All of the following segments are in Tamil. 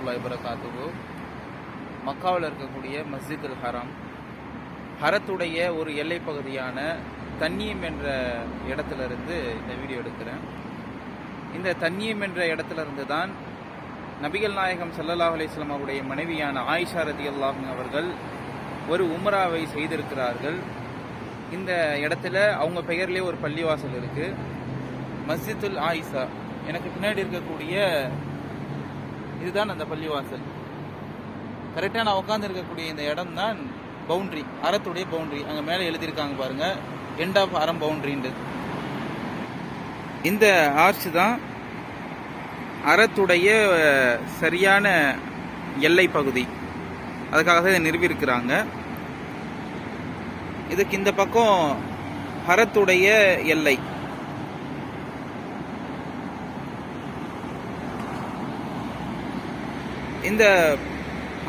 வரஹ்மத்துல்லாஹி வபரகாத்துஹு. மக்காவில் இருக்கக்கூடிய மஸ்ஜிதுல் ஹராம், ஹரத்துடைய ஒரு எல்லை பகுதியான தன்னியம் என்ற இடத்துல இருந்து இந்த வீடியோ எடுக்கிறேன். இந்த தன்னியம் என்ற இடத்துல இருந்து தான் நபிகள் நாயகம் ஸல்லல்லாஹு அலைஹி வஸல்லம் அவருடைய மனைவியான ஆயிஷா ரதியல்லாஹு அவர்கள் ஒரு உம்ராவை செய்திருக்கிறார்கள். இந்த இடத்துல அவங்க பெயர்லேயே ஒரு பள்ளிவாசல் இருக்கு, மஸ்ஜிதுல் ஆயிஷா. எனக்கு பின்னாடி இருக்கக்கூடிய இதுதான் அந்த பள்ளிவாசல். கரெக்டாக நான் உட்காந்து இருக்கக்கூடிய இந்த இடம் தான் பவுண்டரி, அறத்துடைய பவுண்டரி. அங்கே மேலே எழுதியிருக்காங்க பாருங்க, எண்ட் ஆஃப் அறம் பவுண்டரின்னு. இந்த ஆர்ச் தான் அறத்துடைய சரியான எல்லை பகுதி. அதுக்காக தான் இதை நிறுவியிருக்கிறாங்க. இதுக்கு இந்த பக்கம் ஹரத்துடைய எல்லை. இந்த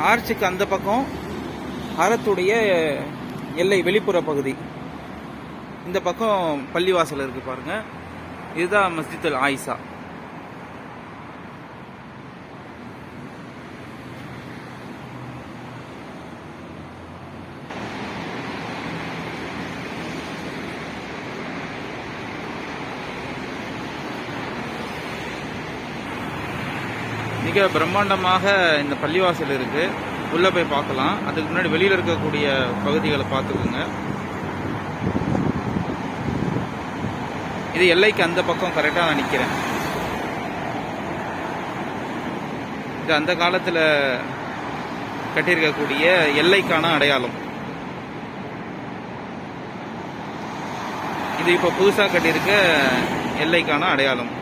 ஆர்ச்சுக்கு அந்த பக்கம் ஹரத்துடைய எல்லை வெளிப்புற பகுதி. இந்த பக்கம் பள்ளிவாசல் இருக்கு பாருங்க, இதுதான் மஸ்ஜிதுல் ஆயிஷா. மிக பிரம்மாண்டமாக இந்த பள்ளிவாசல் இருக்கு. உள்ள போய் பார்க்கலாம். அதுக்கு முன்னாடி வெளியில இருக்கக்கூடிய பகுதிகளை பார்த்துக்கோங்க. இது எல்லைக்கு அந்த பக்கம் கரெக்டா நான் நிக்கிறேன். இது அந்த காலத்துல கட்டியிருக்கக்கூடிய எல்லைக்கான அடையாளம். இது இப்ப புதுசா கட்டியிருக்க எல்லைக்கான அடையாளம்.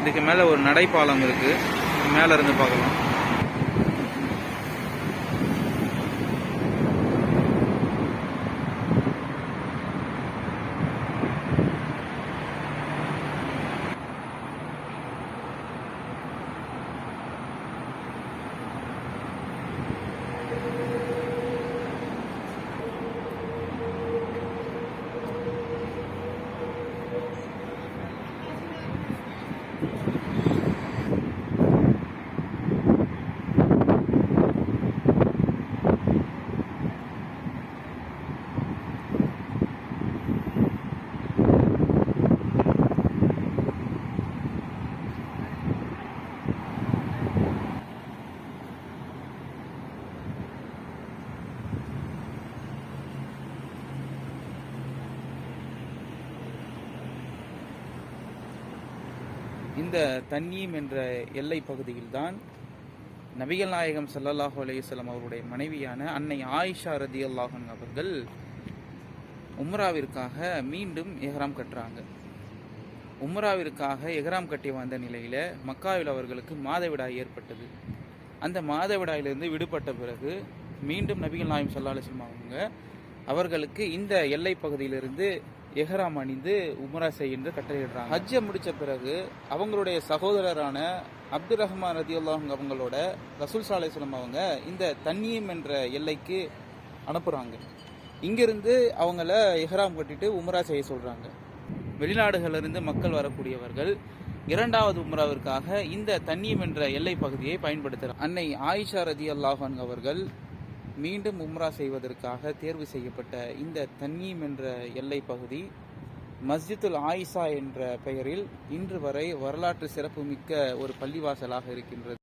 இதுக்கு மேல ஒரு நடைபாலம் இருக்கு, மேல இருந்து பார்க்கலாம். இந்த தன்னியம் என்ற எல்லை பகுதியில் தான் நபிகள் நாயகம் ஸல்லல்லாஹு அலைஹி வஸல்லம் அவருடைய மனைவியான அன்னை ஆயிஷா ரதியல்லாஹு அன்ஹா அவர்கள் உம்ராவிற்காக மீண்டும் எஹ்ராம் கட்டுறாங்க. உம்ராவிற்காக எஹ்ராம் கட்டி வந்த நிலையில மக்காவில் அவர்களுக்கு மாதவிடாய் ஏற்பட்டது. அந்த மாதவிடாயிலிருந்து விடுபட்ட பிறகு மீண்டும் நபிகள் நாயகம் ஸல்லல்லாஹு அலைஹி வஸல்லம் அவர்களுக்கு இந்த எல்லை பகுதியிலிருந்து எஹ்ராம் அணிந்து உம்ரா செய்ய கட்டளையிடுறாங்க. ஹஜ்ஜை முடிச்ச பிறகு அவங்களுடைய சகோதரரான அப்துர் ரஹ்மான் ரதியல்லாஹு அவங்களோட ரசூல் ஸல்லல்லாஹு அலைஹி வஸல்லம் அவங்க இந்த தன்னியம் என்ற எல்லைக்கு அனுப்புறாங்க. இங்கிருந்து அவங்கள எஹ்ராம் கட்டிட்டு உம்ரா செய்ய சொல்றாங்க. வெளிநாடுகளிலிருந்து மக்கள் வரக்கூடியவர்கள் இரண்டாவது உம்ராவிற்காக இந்த தன்னியம் என்ற எல்லை பகுதியை பயன்படுத்துறாங்க. அன்னை ஆயிஷா ரதியல்லாஹு அன்ஹா அவர்கள் மீண்டும் உம்ரா செய்வதற்காக தேர்வு செய்யப்பட்ட இந்த தன்னியம் என்ற எல்லை பகுதி மஸ்ஜிதுல் ஆயிஷா என்ற பெயரில் இன்று வரை வரலாற்று சிறப்புமிக்க ஒரு பள்ளிவாசலாக இருக்கின்றது.